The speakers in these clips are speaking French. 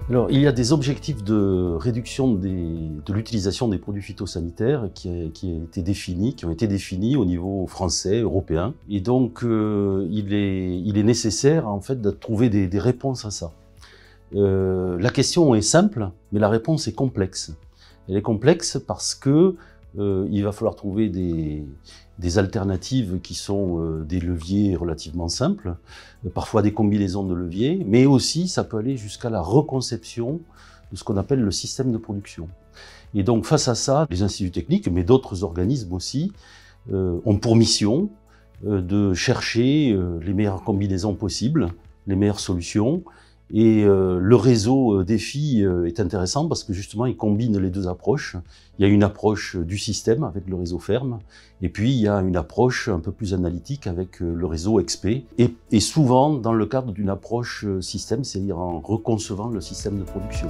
Alors, il y a des objectifs de réduction de l'utilisation des produits phytosanitaires qui ont été définis au niveau français, européen. Et donc, il est nécessaire en fait de trouver des réponses à ça. La question est simple, mais la réponse est complexe. Elle est complexe parce que il va falloir trouver des alternatives qui sont des leviers relativement simples, parfois des combinaisons de leviers, mais aussi ça peut aller jusqu'à la reconception de ce qu'on appelle le système de production. Et donc face à ça, les instituts techniques, mais d'autres organismes aussi, ont pour mission de chercher les meilleures combinaisons possibles, les meilleures solutions. Et le réseau défi est intéressant parce que justement il combine les deux approches. Il y a une approche du système avec le réseau ferme et puis il y a une approche un peu plus analytique avec le réseau XP et souvent dans le cadre d'une approche système, c'est-à-dire en reconcevant le système de production.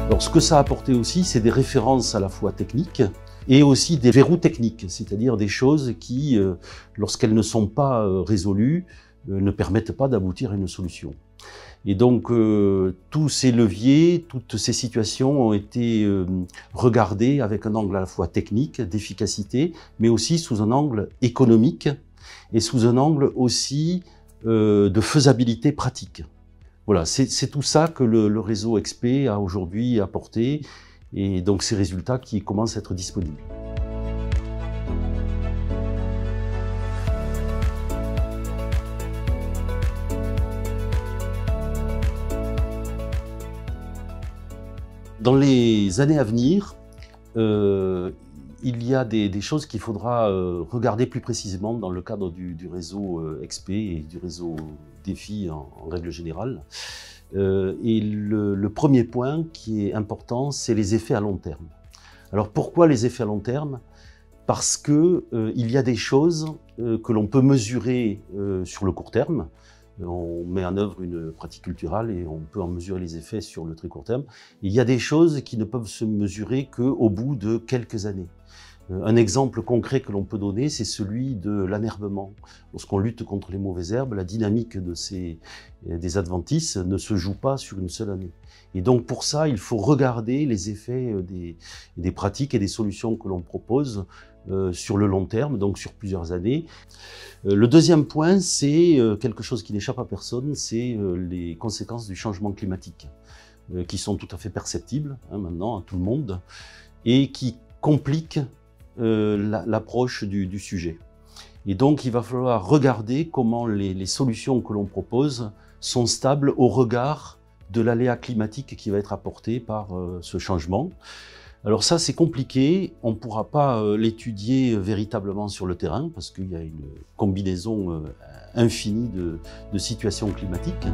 Alors, ce que ça a apporté aussi, c'est des références à la fois techniques et aussi des verrous techniques, c'est-à-dire des choses qui, lorsqu'elles ne sont pas résolues, ne permettent pas d'aboutir à une solution. Et donc, tous ces leviers, toutes ces situations ont été regardées avec un angle à la fois technique, d'efficacité, mais aussi sous un angle économique et sous un angle aussi de faisabilité pratique. Voilà, c'est tout ça que le réseau XP a aujourd'hui apporté, et donc ces résultats qui commencent à être disponibles. Dans les années à venir, il y a des choses qu'il faudra regarder plus précisément dans le cadre du réseau XP et du réseau défi en règle générale. Et le premier point qui est important, c'est les effets à long terme. Alors pourquoi les effets à long terme? Parce que il y a des choses que l'on peut mesurer sur le court terme. On met en œuvre une pratique culturelle et on peut en mesurer les effets sur le très court terme. Il y a des choses qui ne peuvent se mesurer qu'au bout de quelques années. Un exemple concret que l'on peut donner, c'est celui de l'anerbement. Lorsqu'on lutte contre les mauvaises herbes, la dynamique des adventices ne se joue pas sur une seule année. Et donc pour ça, il faut regarder les effets des pratiques et des solutions que l'on propose sur le long terme, donc sur plusieurs années. Le deuxième point, c'est quelque chose qui n'échappe à personne, c'est les conséquences du changement climatique, qui sont tout à fait perceptibles maintenant à tout le monde, et qui compliquent l'approche du sujet. Et donc il va falloir regarder comment les solutions que l'on propose sont stables au regard de l'aléa climatique qui va être apporté par ce changement. Alors ça c'est compliqué, on ne pourra pas l'étudier véritablement sur le terrain parce qu'il y a une combinaison infinie de situations climatiques.